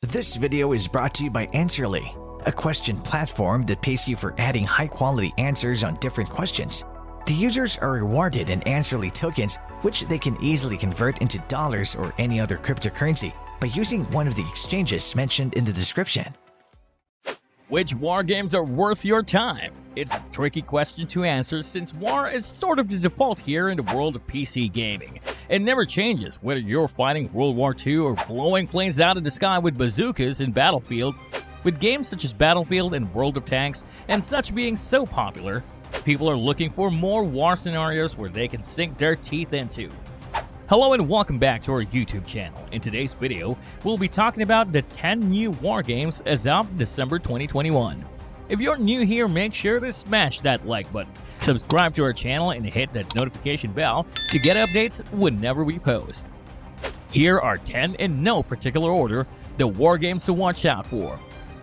This video is brought to you by Answerly, a question platform that pays you for adding high-quality answers on different questions. The users are rewarded in Answerly tokens, which they can easily convert into dollars or any other cryptocurrency by using one of the exchanges mentioned in the description. Which war games are worth your time? It's a tricky question to answer since war is sort of the default here in the world of PC gaming. It never changes whether you're fighting World War II or blowing planes out of the sky with bazookas in Battlefield. With games such as Battlefield and World of Tanks and such being so popular, people are looking for more war scenarios where they can sink their teeth into. Hello and welcome back to our YouTube channel. In today's video, we'll be talking about the 10 new war games as of December 2021. If you're new here, make sure to smash that like button, subscribe to our channel, and hit that notification bell to get updates whenever we post. Here are 10 in no particular order, the war games to watch out for.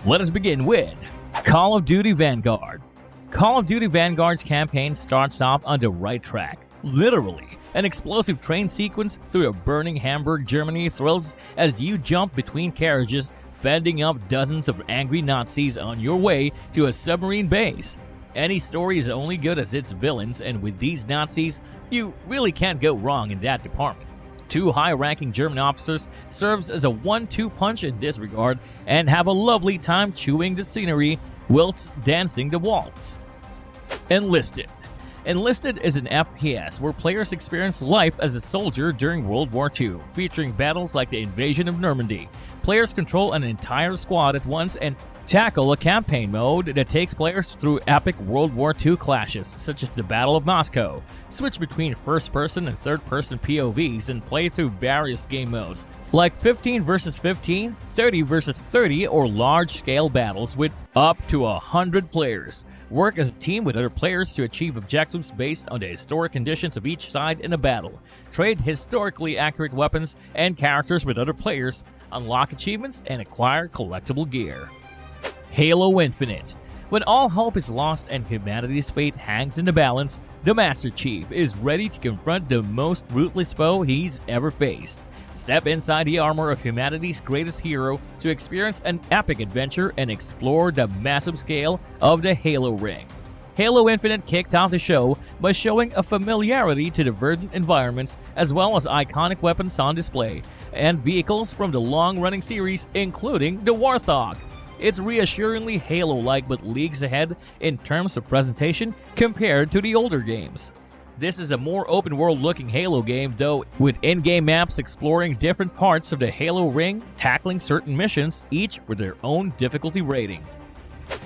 Let us begin with Call of Duty Vanguard. Call of Duty Vanguard's campaign starts off on the right track, literally. An explosive train sequence through a burning Hamburg, Germany thrills as you jump between carriages, fending off dozens of angry Nazis on your way to a submarine base. Any story is only good as its villains, and with these Nazis, you really can't go wrong in that department. Two high-ranking German officers serves as a 1-2 punch in this regard and have a lovely time chewing the scenery whilst dancing the waltz. Enlisted. Enlisted is an FPS where players experience life as a soldier during World War II, featuring battles like the invasion of Normandy. Players control an entire squad at once and tackle a campaign mode that takes players through epic World War II clashes, such as the Battle of Moscow. Switch between first-person and third-person POVs and play through various game modes, like 15 vs 15, 30 vs 30, or large-scale battles with up to 100 players. Work as a team with other players to achieve objectives based on the historic conditions of each side in a battle. Trade historically accurate weapons and characters with other players, unlock achievements, and acquire collectible gear. Halo Infinite. When all hope is lost and humanity's fate hangs in the balance, the Master Chief is ready to confront the most ruthless foe he's ever faced. Step inside the armor of humanity's greatest hero to experience an epic adventure and explore the massive scale of the Halo ring. Halo Infinite kicked off the show by showing a familiarity to the verdant environments as well as iconic weapons on display and vehicles from the long-running series, including the Warthog. It's reassuringly Halo-like but leagues ahead in terms of presentation compared to the older games. This is a more open-world looking Halo game, though, with in-game maps exploring different parts of the Halo ring, tackling certain missions, each with their own difficulty rating.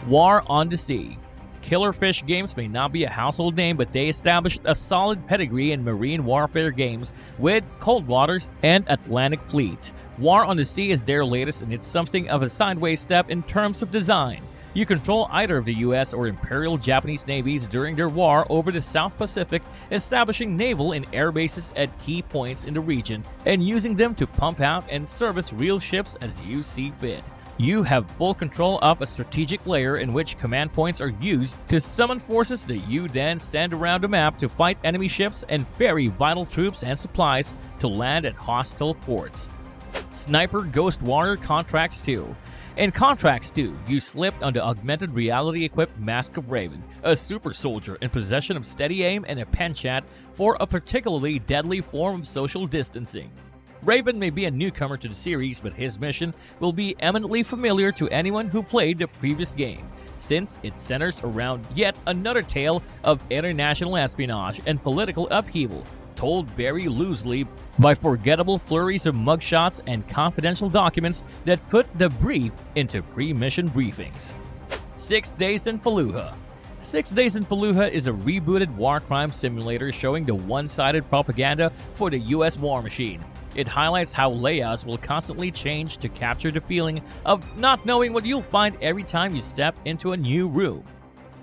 War on the Sea. Killer Fish Games may not be a household name, but they established a solid pedigree in marine warfare games with Cold Waters and Atlantic Fleet. War on the Sea is their latest, and it's something of a sideways step in terms of design. You control either of the US or Imperial Japanese navies during their war over the South Pacific, establishing naval and air bases at key points in the region and using them to pump out and service real ships as you see fit. You have full control of a strategic layer in which command points are used to summon forces that you then send around the map to fight enemy ships and ferry vital troops and supplies to land at hostile ports. Sniper Ghost Warrior Contracts 2. In Contracts 2, you slipped on the augmented reality-equipped Mask of Raven, a super soldier in possession of steady aim and a penchant for a particularly deadly form of social distancing. Raven may be a newcomer to the series, but his mission will be eminently familiar to anyone who played the previous game, since it centers around yet another tale of international espionage and political upheaval, told very loosely by forgettable flurries of mugshots and confidential documents that put the brief into pre-mission briefings. 6 Days in Fallujah. 6 Days in Fallujah is a rebooted war crime simulator showing the one-sided propaganda for the US war machine. It highlights how layouts will constantly change to capture the feeling of not knowing what you'll find every time you step into a new room.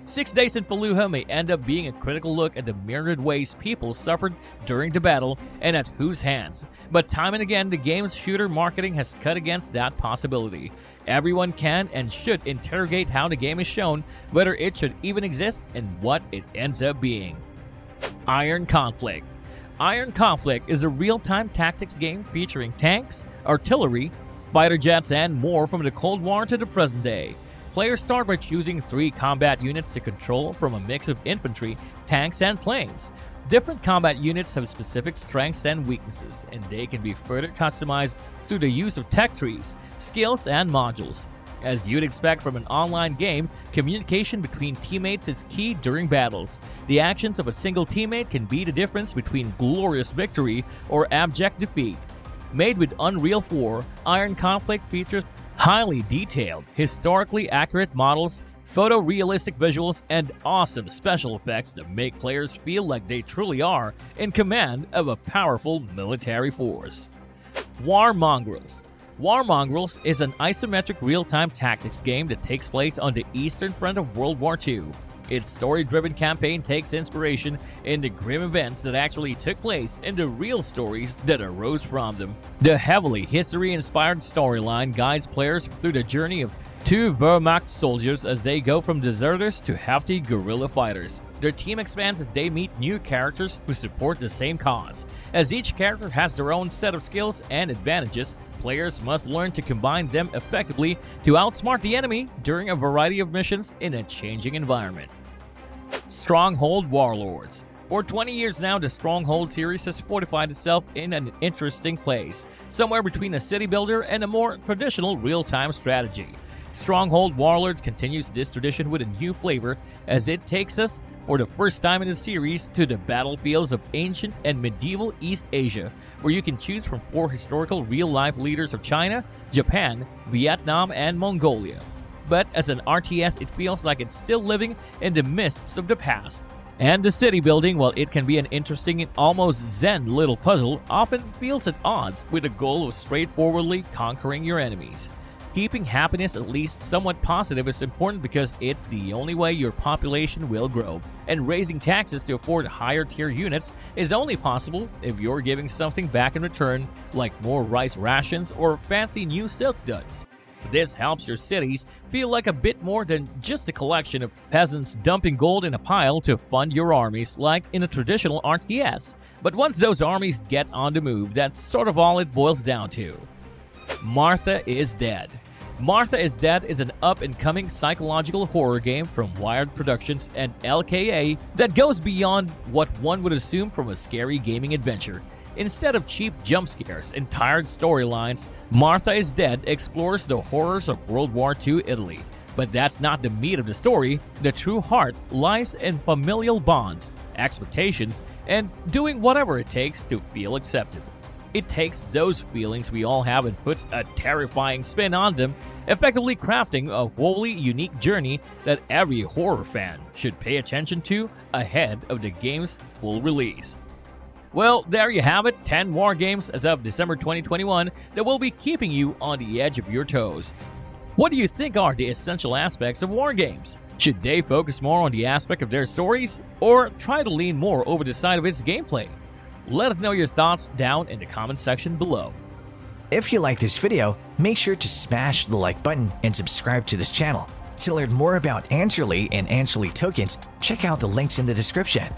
6 Days in Fallujah may end up being a critical look at the myriad ways people suffered during the battle and at whose hands, but time and again the game's shooter marketing has cut against that possibility. Everyone can and should interrogate how the game is shown, whether it should even exist, and what it ends up being. Iron Conflict. Iron Conflict is a real-time tactics game featuring tanks, artillery, fighter jets, and more from the Cold War to the present day. Players start by choosing 3 combat units to control from a mix of infantry, tanks, and planes. Different combat units have specific strengths and weaknesses, and they can be further customized through the use of tech trees, skills, and modules. As you'd expect from an online game, communication between teammates is key during battles. The actions of a single teammate can be the difference between glorious victory or abject defeat. Made with Unreal 4, Iron Conflict features highly detailed, historically accurate models, photorealistic visuals, and awesome special effects that make players feel like they truly are in command of a powerful military force. War Mongrels. War Mongrels is an isometric real-time tactics game that takes place on the Eastern Front of World War II. Its story-driven campaign takes inspiration in the grim events that actually took place and the real stories that arose from them. The heavily history-inspired storyline guides players through the journey of 2 Wehrmacht soldiers as they go from deserters to hefty guerrilla fighters. Their team expands as they meet new characters who support the same cause. As each character has their own set of skills and advantages, players must learn to combine them effectively to outsmart the enemy during a variety of missions in a changing environment. Stronghold Warlords. For 20 years now, the Stronghold series has fortified itself in an interesting place, somewhere between a city builder and a more traditional real-time strategy. Stronghold Warlords continues this tradition with a new flavor as it takes us, for the first time in the series, to the battlefields of ancient and medieval East Asia, where you can choose from 4 historical real-life leaders of China, Japan, Vietnam, and Mongolia. But as an RTS, it feels like it's still living in the mists of the past. And the city building, while it can be an interesting and almost zen little puzzle, often feels at odds with the goal of straightforwardly conquering your enemies. Keeping happiness at least somewhat positive is important because it's the only way your population will grow, and raising taxes to afford higher tier units is only possible if you're giving something back in return, like more rice rations or fancy new silk duds. This helps your cities feel like a bit more than just a collection of peasants dumping gold in a pile to fund your armies like in a traditional RTS. But once those armies get on the move, that's sort of all it boils down to. Martha is Dead. Martha is Dead is an up-and-coming psychological horror game from Wired Productions and LKA that goes beyond what one would assume from a scary gaming adventure. Instead of cheap jump scares and tired storylines, Martha is Dead explores the horrors of World War II Italy. But that's not the meat of the story. The true heart lies in familial bonds, expectations, and doing whatever it takes to feel accepted. It takes those feelings we all have and puts a terrifying spin on them, effectively crafting a wholly unique journey that every horror fan should pay attention to ahead of the game's full release. Well, there you have it, 10 war games as of December 2021 that will be keeping you on the edge of your toes. What do you think are the essential aspects of war games? Should they focus more on the aspect of their stories, or try to lean more over the side of its gameplay? Let us know your thoughts down in the comment section below. If you like this video, make sure to smash the like button and subscribe to this channel. To learn more about Answerly and Answerly tokens, check out the links in the description.